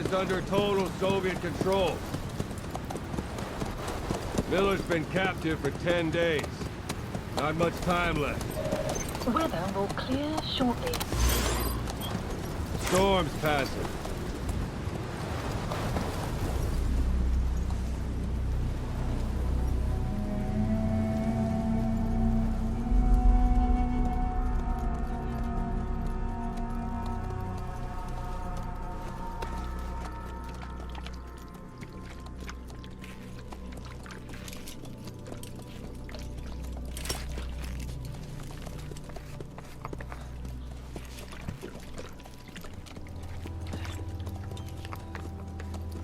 is under total Soviet control. Miller's been captive for 10 days. Not much time left. Weather will clear shortly. Storm's passing.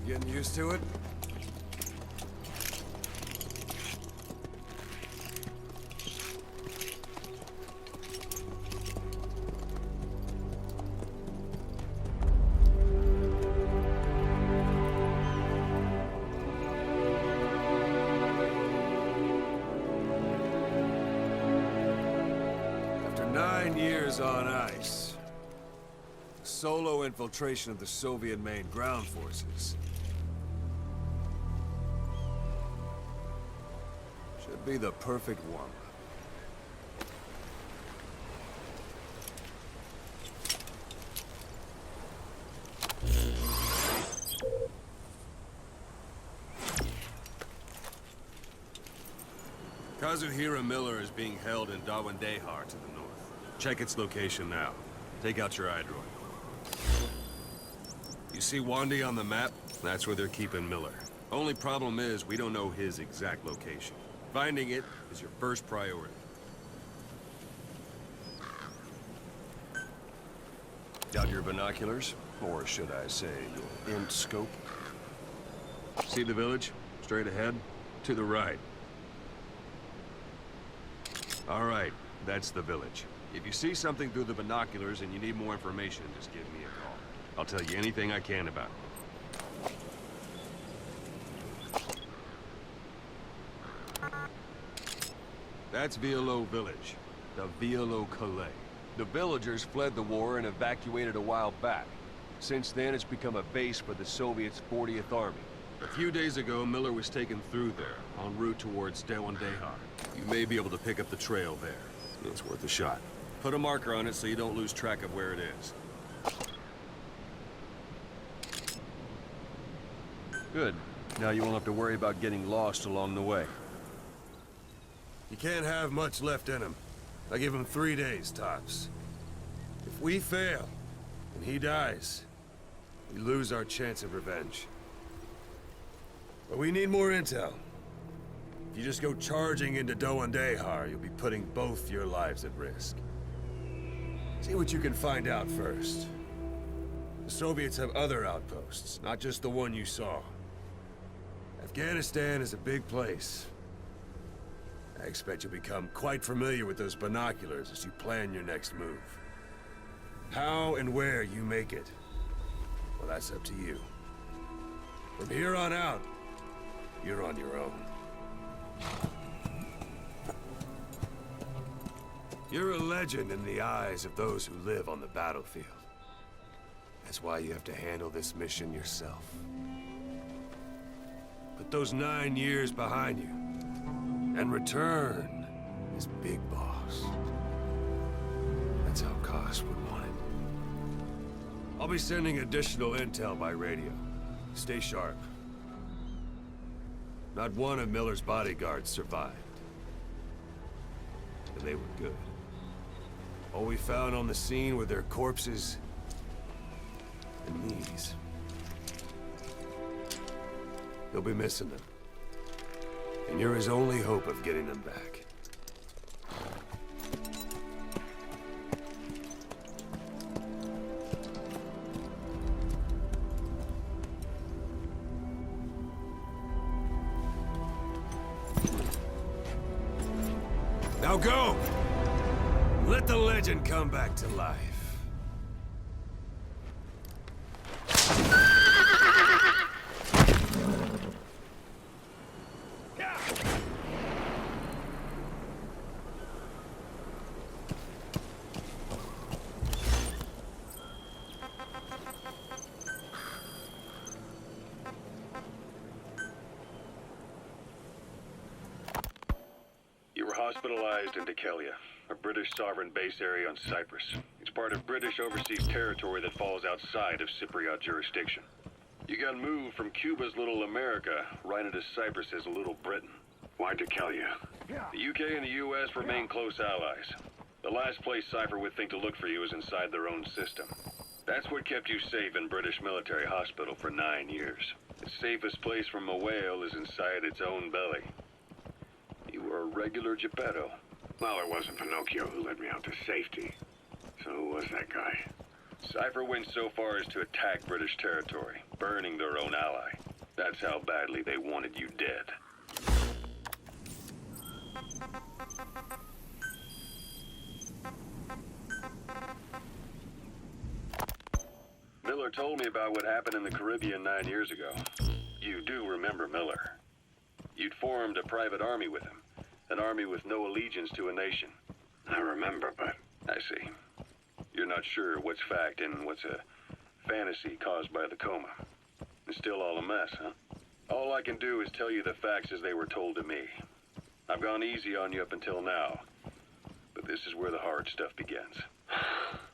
Getting used to it? After 9 years on ice, solo infiltration of the Soviet main ground forces should be the perfect warm-up. Kazuhira Miller is being held in Dawandehar to the north. Check its location now. Take out your iDroid. You see Wandi on the map? That's where they're keeping Miller. Only problem is, we don't know his exact location. Finding it is your first priority. Got your binoculars? Or should I say, your int scope? See the village? Straight ahead? To the right. All right, that's the village. If you see something through the binoculars and you need more information, just give me a call. I'll tell you anything I can about it. That's Violo Village, the Violo Calais. The villagers fled the war and evacuated a while back. Since then, it's become a base for the Soviets' 40th Army. A few days ago, Miller was taken through there, en route towards Dawandehar. You may be able to pick up the trail there. It's worth a shot. Put a marker on it so you don't lose track of where it is. Good. Now you won't have to worry about getting lost along the way. You can't have much left in him. I give him 3 days, tops. If we fail, and he dies, we lose our chance of revenge. But we need more intel. If you just go charging into Dawandehar, you'll be putting both your lives at risk. See what you can find out first. The Soviets have other outposts, not just the one you saw. Afghanistan is a big place. I expect you'll become quite familiar with those binoculars as you plan your next move. How and where you make it, well, that's up to you. From here on out, you're on your own. You're a legend in the eyes of those who live on the battlefield. That's why you have to handle this mission yourself. Put those 9 years behind you, and return as Big Boss. That's how Koss would want it. I'll be sending additional intel by radio. Stay sharp. Not one of Miller's bodyguards survived. And they were good. All we found on the scene were their corpses and knees. You'll be missing them. And you're his only hope of getting them back. Now go! Let the legend come back to life. hospitalized in Dikelia, a British sovereign base area on Cyprus. It's part of British overseas territory that falls outside of Cypriot jurisdiction. You got moved from Cuba's Little America right into Cyprus's Little Britain. Why Dikelia? The UK and the US remain close allies. The last place Cypher would think to look for you is inside their own system. That's what kept you safe in British military hospital for 9 years. The safest place from a whale is inside its own belly. You were a regular Geppetto. Well, it wasn't Pinocchio who led me out to safety. So who was that guy? Cypher went so far as to attack British territory, burning their own ally. That's how badly they wanted you dead. Miller told me about what happened in the Caribbean 9 years ago. You do remember Miller. You'd formed a private army with him. An army with no allegiance to a nation. I remember, but... I see. You're not sure what's fact and what's a fantasy caused by the coma. It's still all a mess, huh? All I can do is tell you the facts as they were told to me. I've gone easy on you up until now, but this is where the hard stuff begins.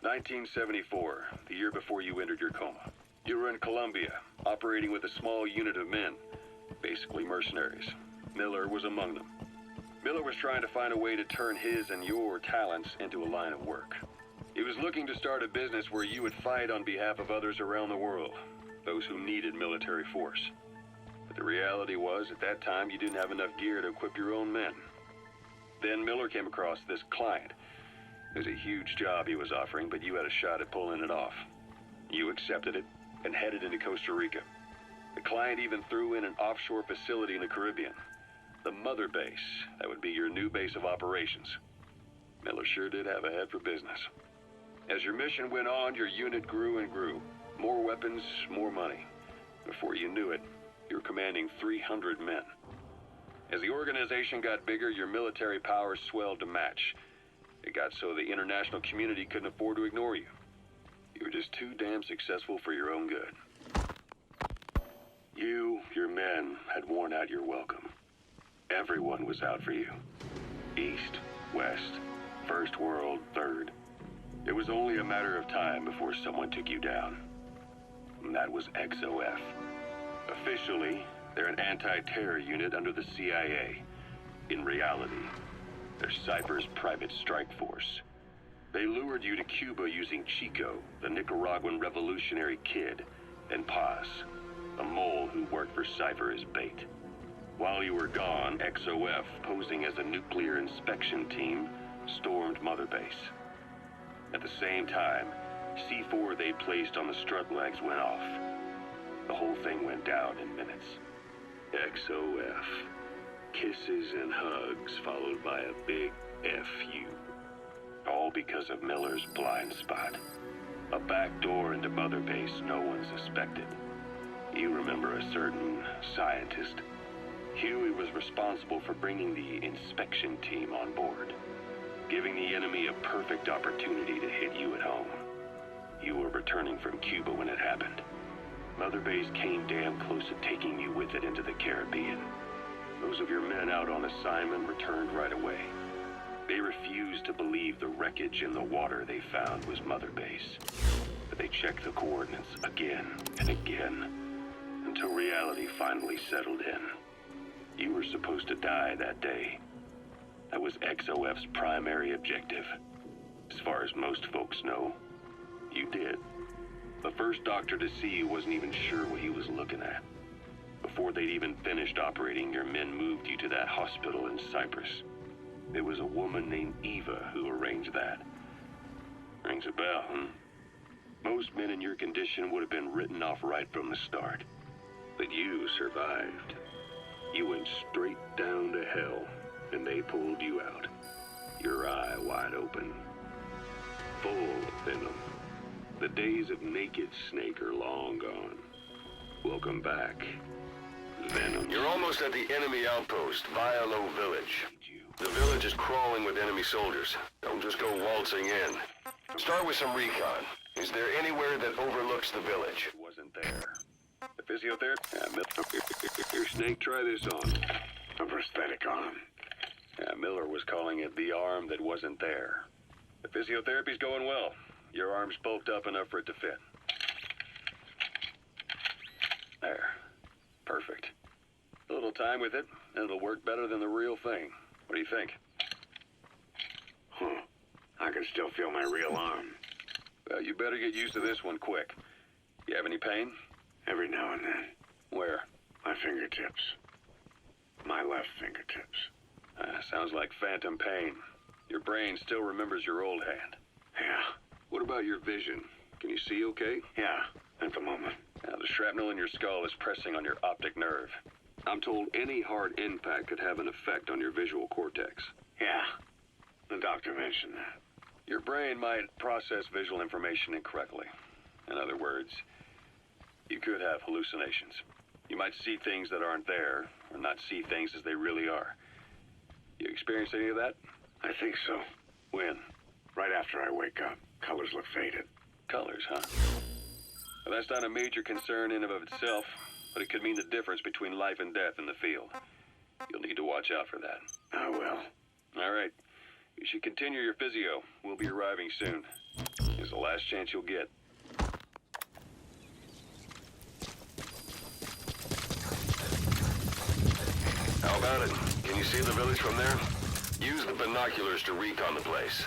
1974, the year before you entered your coma. You were in Colombia, operating with a small unit of men, basically mercenaries. Miller was among them. Miller was trying to find a way to turn his and your talents into a line of work. He was looking to start a business where you would fight on behalf of others around the world, those who needed military force. But the reality was, at that time, you didn't have enough gear to equip your own men. Then Miller came across this client. It was a huge job he was offering, but you had a shot at pulling it off. You accepted it and headed into Costa Rica. The client even threw in an offshore facility in the Caribbean. The Mother Base, that would be your new base of operations. Miller sure did have a head for business. As your mission went on, your unit grew and grew. More weapons, more money. Before you knew it, you were commanding 300 men. As the organization got bigger, your military powers swelled to match. It got so the international community couldn't afford to ignore you. You were just too damn successful for your own good. You, your men, had worn out your welcome. Everyone was out for you. East, West, First World, Third. It was only a matter of time before someone took you down. And that was XOF. Officially, they're an anti-terror unit under the CIA. In reality, they're Cypher's private strike force. They lured you to Cuba using Chico, the Nicaraguan revolutionary kid, and Paz, a mole who worked for Cypher as bait. While you were gone, XOF, posing as a nuclear inspection team, stormed Mother Base. At the same time, C4 they placed on the strut legs went off. The whole thing went down in minutes. XOF. Kisses and hugs followed by a big FU. All because of Miller's blind spot. A back door into Mother Base no one suspected. You remember a certain scientist. Huey was responsible for bringing the inspection team on board, giving the enemy a perfect opportunity to hit you at home. You were returning from Cuba when it happened. Mother Base came damn close to taking you with it into the Caribbean. Those of your men out on assignment returned right away. They refused to believe the wreckage in the water they found was Mother Base. But they checked the coordinates again and again, until reality finally settled in. You were supposed to die that day. That was XOF's primary objective. As far as most folks know, you did. The first doctor to see you wasn't even sure what he was looking at. Before they'd even finished operating, your men moved you to that hospital in Cyprus. It was a woman named Eva who arranged that. Rings a bell, huh? Most men in your condition would have been written off right from the start. But you survived. You went straight down to hell, and they pulled you out. Your eye wide open. Full of venom. The days of Naked Snake are long gone. Welcome back, Venom. You're almost at the enemy outpost, Vialo Village. The village is crawling with enemy soldiers. Don't just go waltzing in. Start with some recon. Is there anywhere that overlooks the village? It wasn't there. The physiotherapist? Yeah, Snake, try this on. A prosthetic on him. Yeah, Miller was calling it the arm that wasn't there. The physiotherapy's going well. Your arm's bulked up enough for it to fit. There. Perfect. A little time with it, and it'll work better than the real thing. What do you think? I can still feel my real arm. Well, you better get used to this one quick. You have any pain? Every now and then. Where? My fingertips. My left fingertips. Sounds like phantom pain. Your brain still remembers your old hand. Yeah. What about your vision? Can you see okay? Yeah, at the moment. Now, the shrapnel in your skull is pressing on your optic nerve. I'm told any hard impact could have an effect on your visual cortex. Yeah. The doctor mentioned that. Your brain might process visual information incorrectly. In other words, you could have hallucinations. You might see things that aren't there, or not see things as they really are. You experience any of that? I think so. When? Right after I wake up. Colors look faded. Colors, huh? Well, that's not a major concern in and of itself, but it could mean the difference between life and death in the field. You'll need to watch out for that. I will. All right. You should continue your physio. We'll be arriving soon. It's the last chance you'll get. How about it? Can you see the village from there? Use the binoculars to recon the place.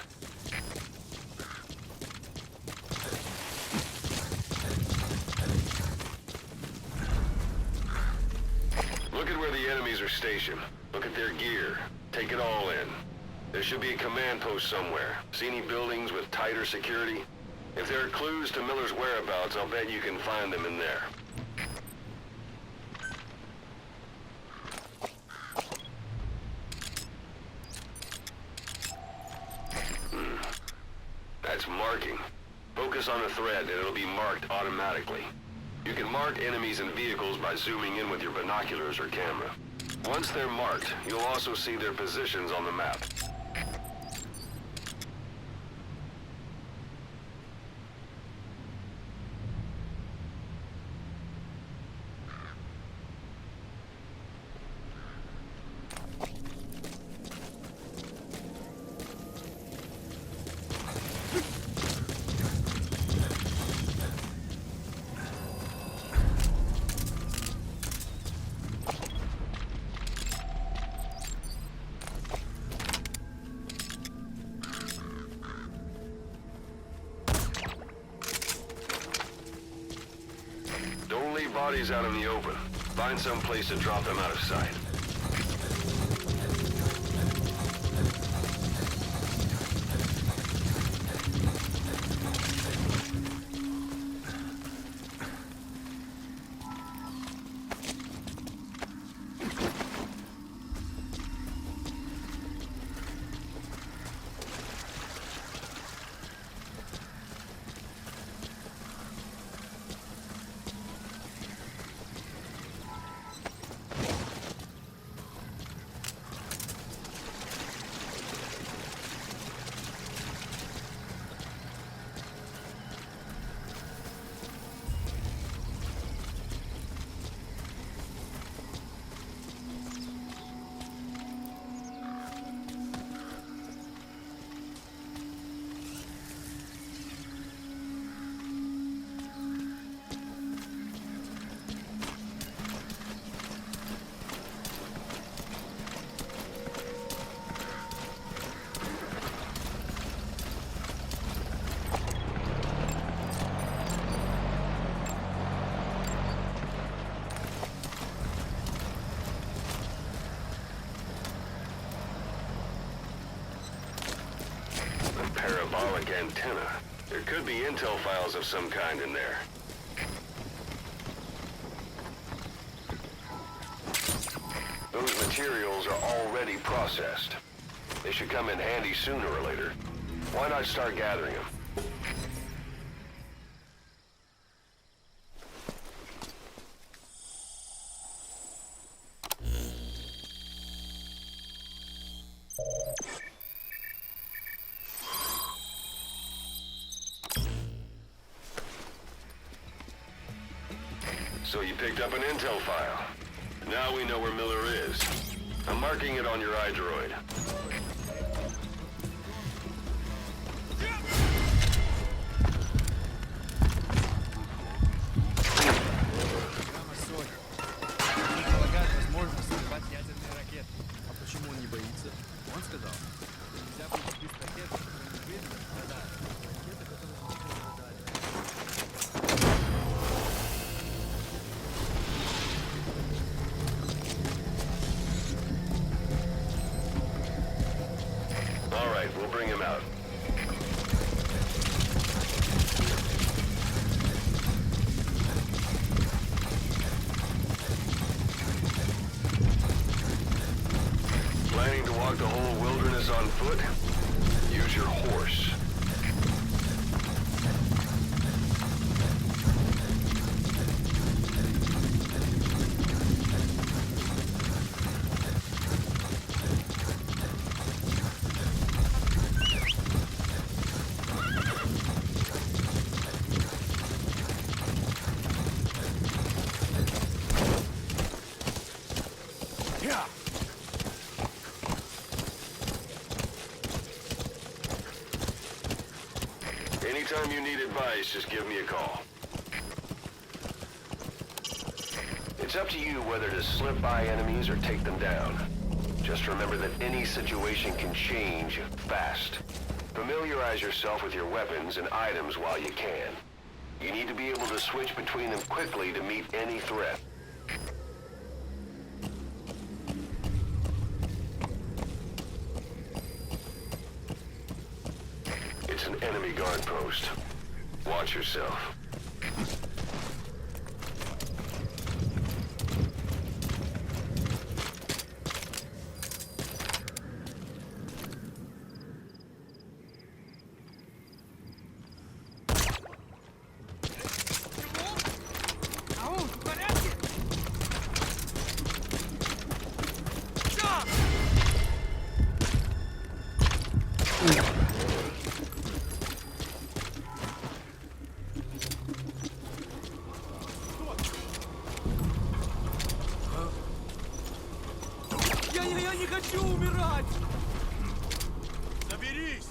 Look at where the enemies are stationed. Look at their gear. Take it all in. There should be a command post somewhere. See any buildings with tighter security? If there are clues to Miller's whereabouts, I'll bet you can find them in there. That's marking. Focus on a thread and it'll be marked automatically. You can mark enemies and vehicles by zooming in with your binoculars or camera. Once they're marked, you'll also see their positions on the map. Don't leave bodies out in the open. Find some place to drop them out of sight. Parabolic antenna. There could be intel files of some kind in there. Those materials are already processed. They should come in handy sooner or later. Why not start gathering them? So you picked up an intel file. Now we know where Miller is. I'm marking it on your iDroid. Программа Sony. Предполагает возможность взрывать ядерные ракеты. А почему он не боится? Он сказал, что нельзя будет сбить ракеты, которые не видно радар. Ракеты, которые не видно на радаре. All right, we'll bring him out. Planning to walk the whole wilderness on foot? Use your horse. Anytime you need advice, just give me a call. It's up to you whether to slip by enemies or take them down. Just remember that any situation can change fast. Familiarize yourself with your weapons and items while you can. You need to be able to switch between them quickly to meet any threat. It's an enemy guard post. Watch yourself. Я не хочу умирать! Соберись!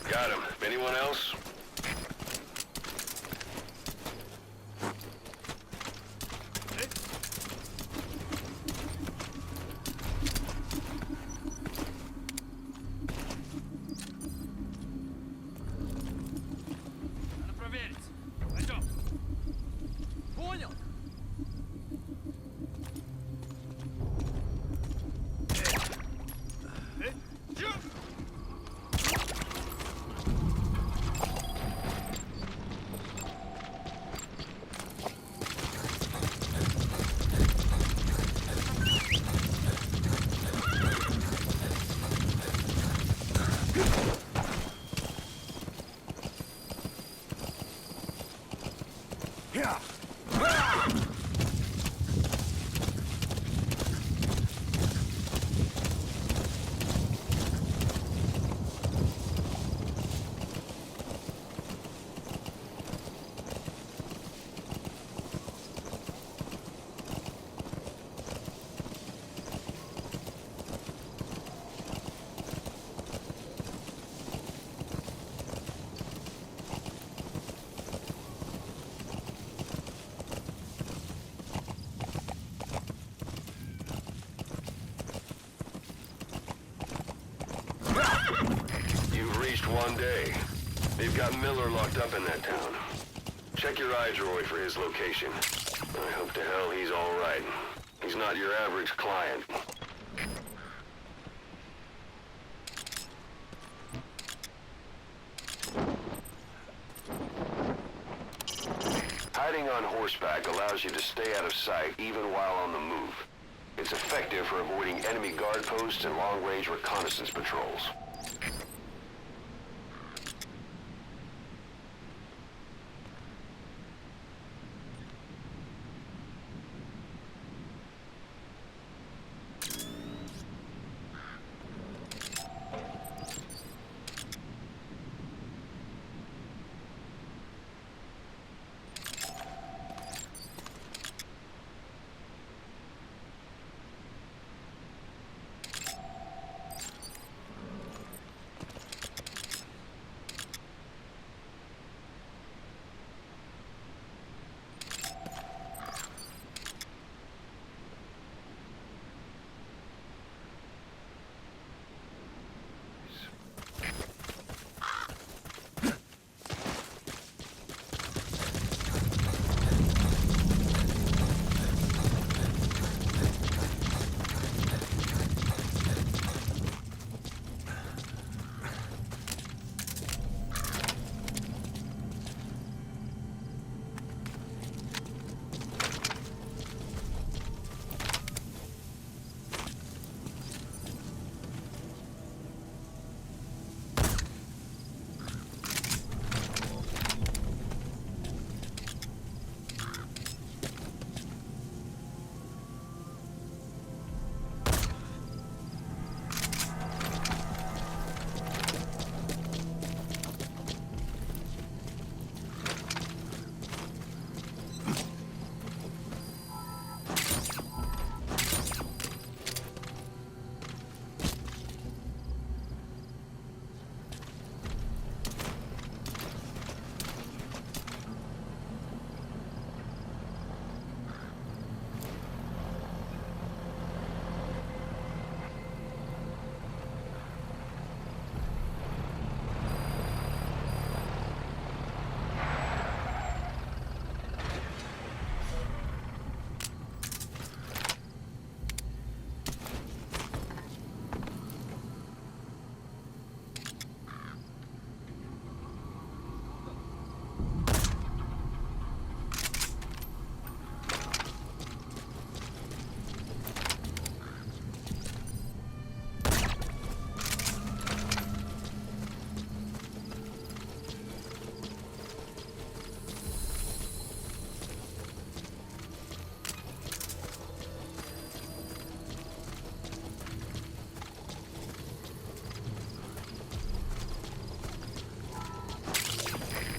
Got him. Anyone else? Надо проверить. Пойдем. Понял? You've reached one day. They've got Miller locked up in that town. Check your iDroid for his location. I hope to hell he's all right. He's not your average client. Hiding on horseback allows you to stay out of sight even while on the move. It's effective for avoiding enemy guard posts and long-range reconnaissance patrols.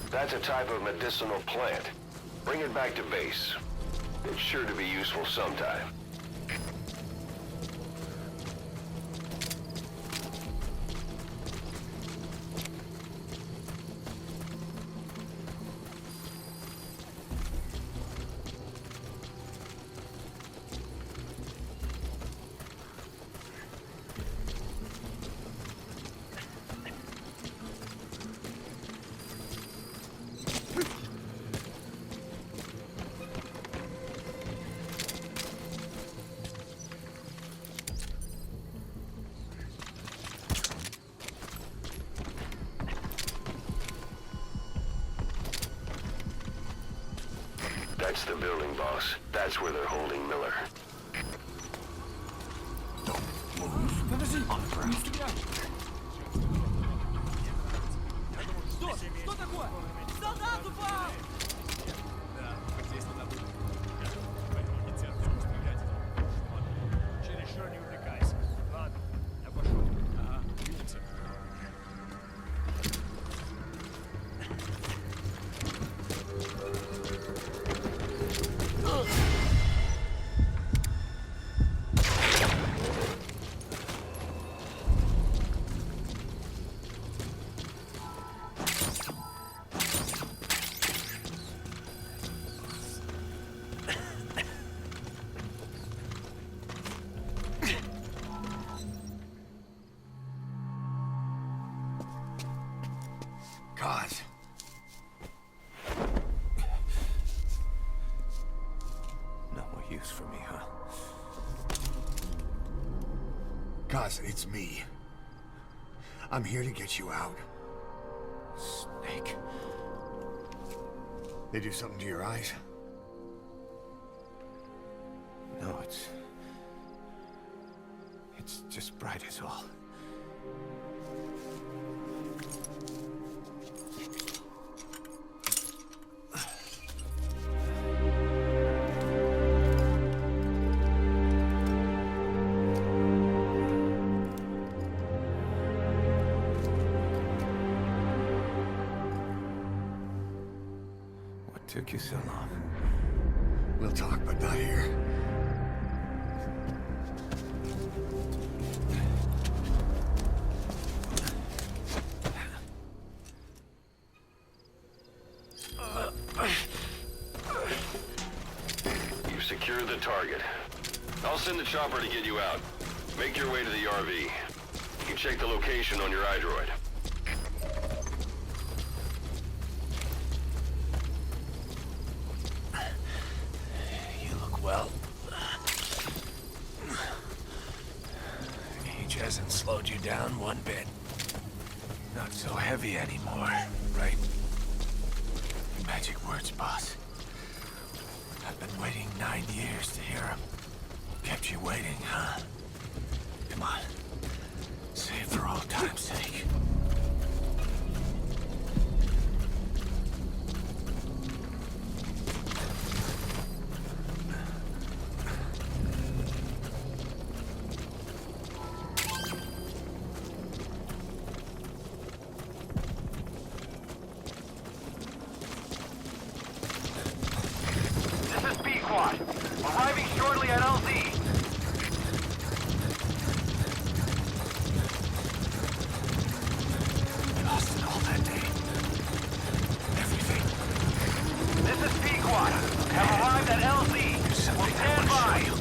That's a type of medicinal plant. Bring it back to base. It's sure to be useful sometime. That's the building, boss. That's where they're holding Miller. Что такое? Солдат упал! Да, здесь надо было. Чересчур не увлекайся. Ладно, я пошел. Ага, увидимся. God. No more use for me, huh? Kaz, it's me. I'm here to get you out. Snake. They do something to your eyes? No, just bright as all. What took you so long? We'll talk, but not here. You've secured the target. I'll send the chopper to get you out. Make your way to the RV. You can check the location on your iDroid. You look well. Age hasn't slowed you down one bit. Not so heavy anymore, right? Magic words, boss. I've been waiting 9 years to hear them. Kept you waiting, huh? Come on. Say it for old time's sake. This is B-Quad. Arriving shortly at LZ. Lost it all that day. Everything. This is B-Quad. Have arrived at LZ. There's something We'll I stand want to by. show you.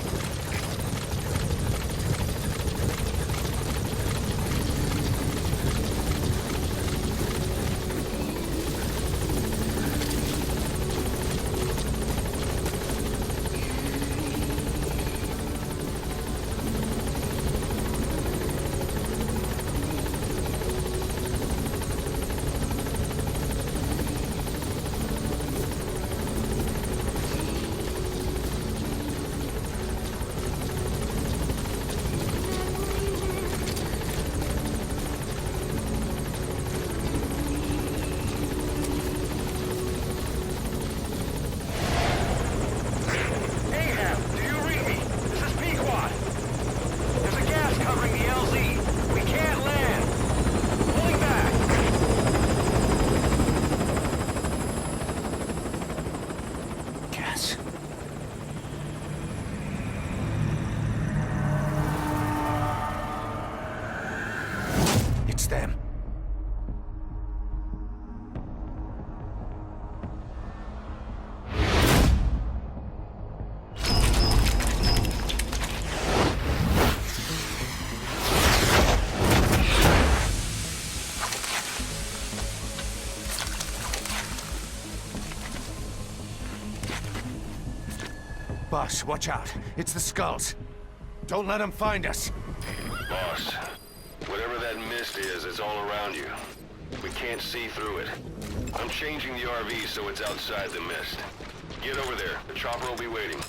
Ahab, do you read me? This is Pequod. There's a gas covering the LZ. We can't land. Pulling back. Gas. It's them. Boss, watch out. It's the skulls. Don't let them find us. Boss, whatever that mist is, it's all around you. We can't see through it. I'm changing the RV so it's outside the mist. Get over there. The chopper will be waiting.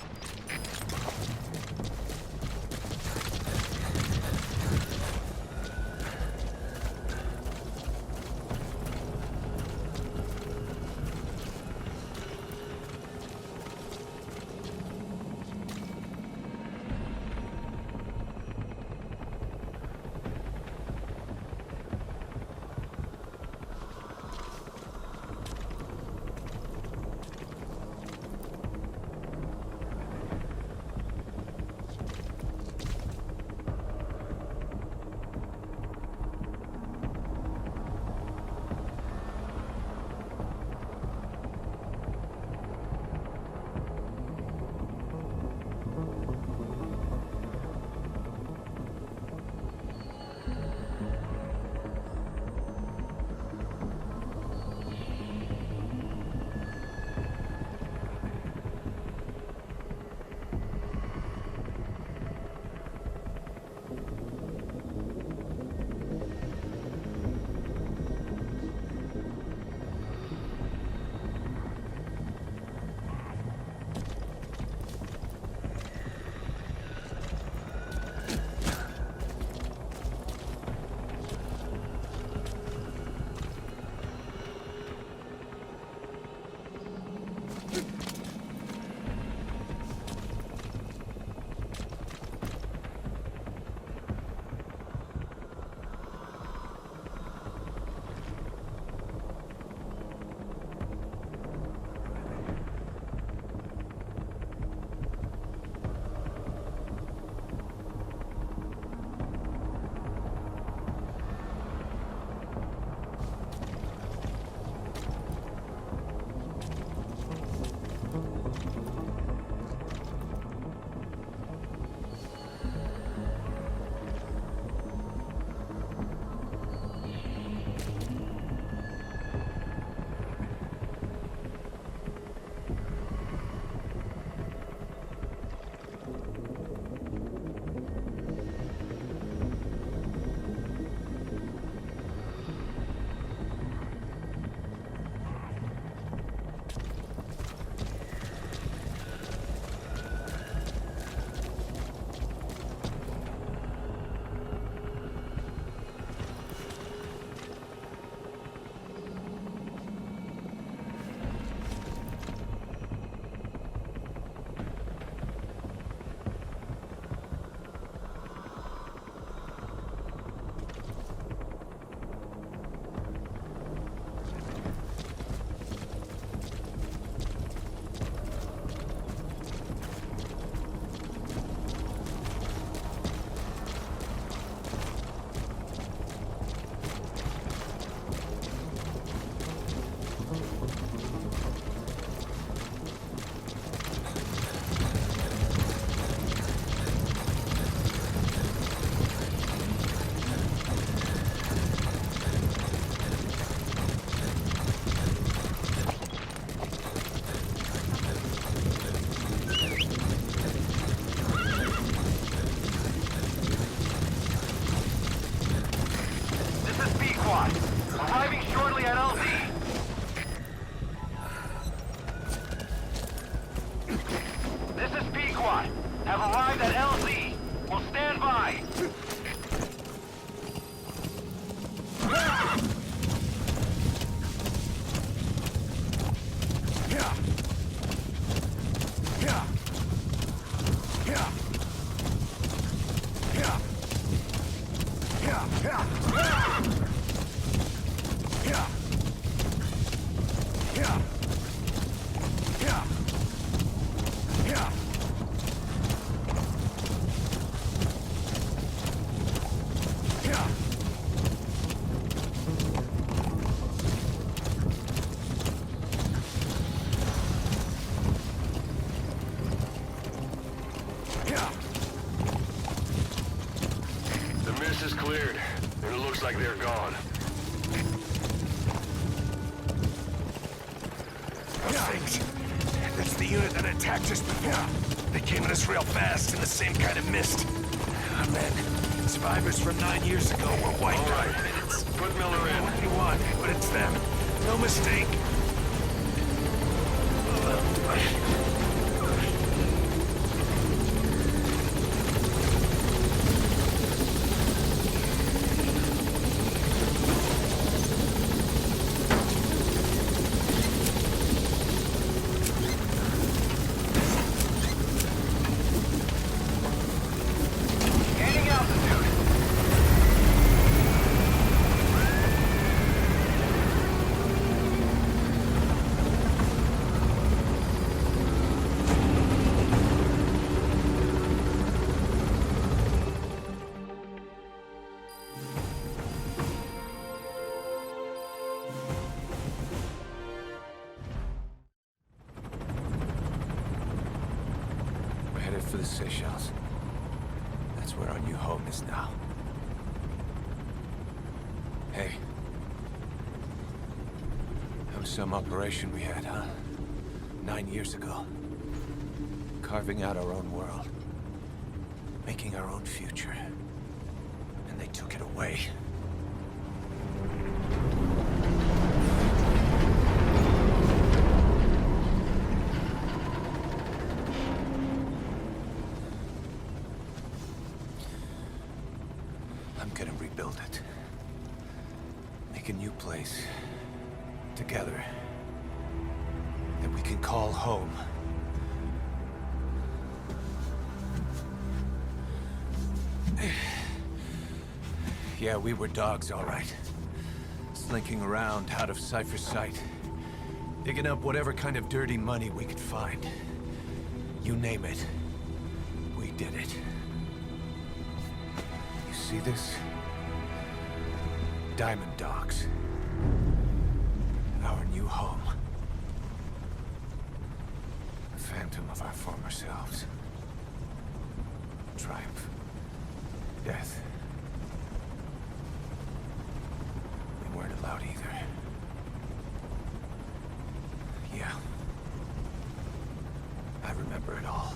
The mist is cleared, and it looks like they're gone. Things. That's the unit that attacked us before. They came at us real fast in the same kind of mist. Our men, survivors from 9 years ago, were wiped All out right. in minutes. Put Miller in. What do you want? But it's them. No mistake. We're headed for the Seychelles. That's where our new home is now. Hey. That was some operation we had, huh? 9 years ago. Carving out our own world. Making our own future. And they took it away. I'm gonna rebuild it. Make a new place. Together. That we can call home. Yeah, we were dogs, all right. Slinking around out of Cypher's sight. Digging up whatever kind of dirty money we could find. You name it. We did it. You see this? Diamond Dogs. Our new home. A phantom of our former selves. Triumph. Death. We weren't allowed either. Yeah. I remember it all.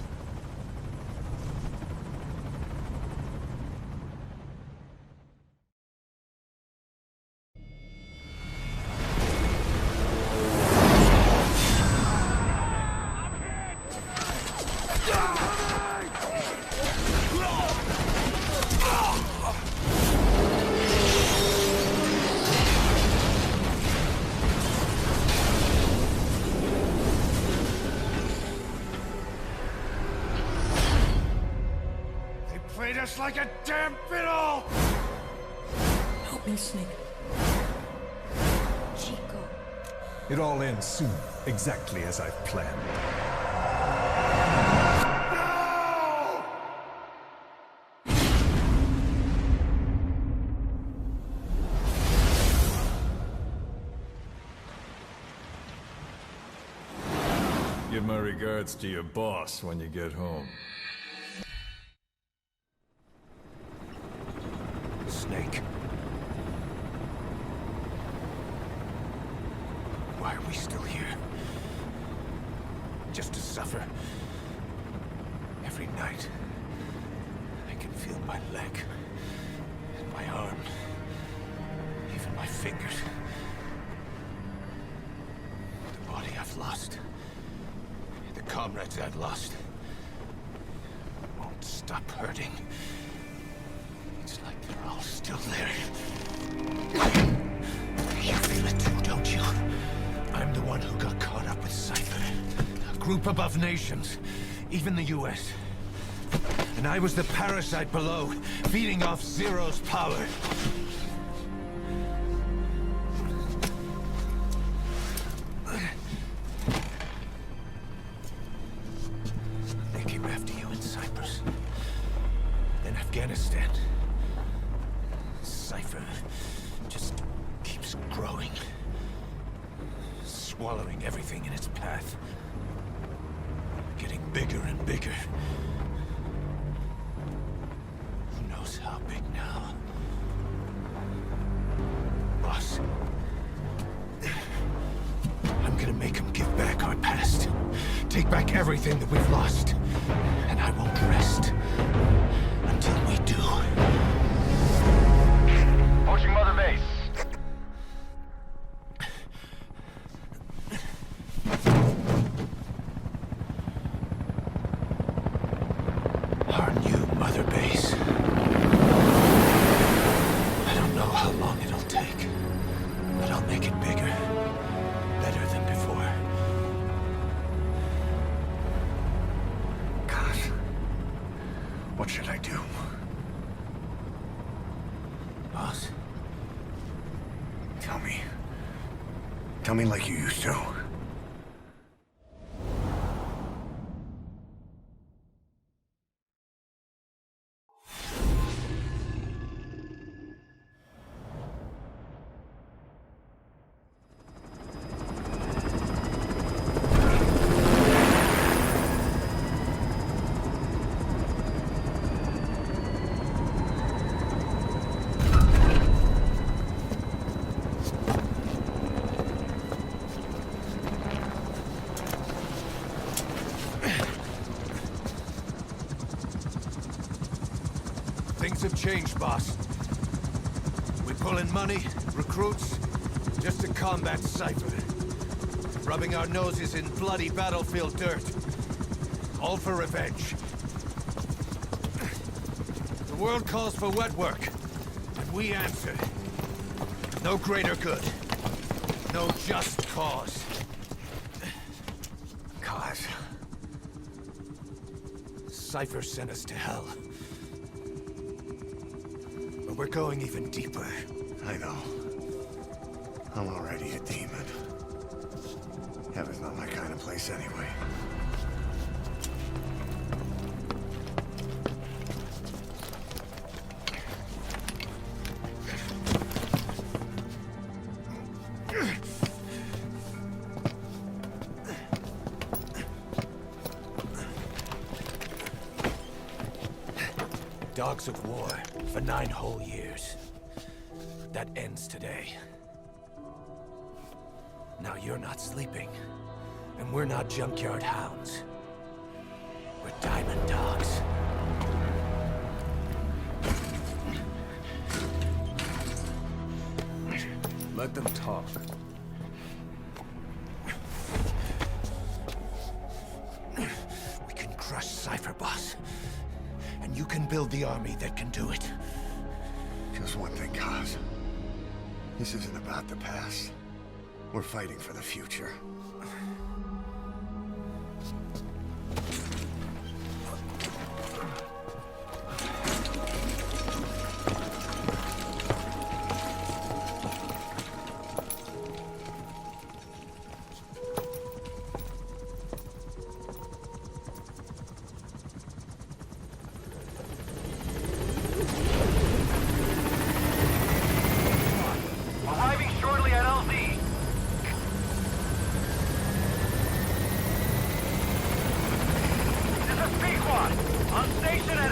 Played us like a damn fiddle! Help me, Snake. Chico. It all ends soon, exactly as I've planned. Give my regards to your boss when you get home. Snake. Why are we still here? Just to suffer? Every night, I can feel my leg, and my arm, even my fingers. The body I've lost, the comrades I've lost, won't stop hurting. It's like they're all still there. You feel it too, don't you? I'm the one who got caught up with Cypher. group above nations, even the US. And I was the parasite below, feeding off Zero's power. They came after you in Cyprus. Then Afghanistan. Cypher just keeps growing. Swallowing everything in its path. Getting bigger and bigger. Who knows how big now? Boss. I'm gonna make them give back our past. Take back everything that we've lost. And I won't rest until we do. Approaching Mother Base. Our new Mother Base. I don't know how long it'll take, but I'll make it bigger. Better than before. Gosh. What should I do? Boss? Tell me. Tell me like you used to. Things have changed, boss. We pull in money, recruits, just to combat Cypher. Rubbing our noses in bloody battlefield dirt. All for revenge. The world calls for wet work, and we answer. No greater good. No just cause. Cause. Cypher sent us to hell. But we're going even deeper. I know. I'm already a demon. Heaven's not my kind of place anyway. Dogs of war for 9 whole years. That ends today. Now you're not sleeping, and we're not junkyard hounds. We're diamond dogs. Let them talk. We can crush Cypher, boss. And you can build the army that can do it. Just one thing, Kaz. This isn't about the past. We're fighting for the future. Arriving shortly at LZ. This is Pequod, on station at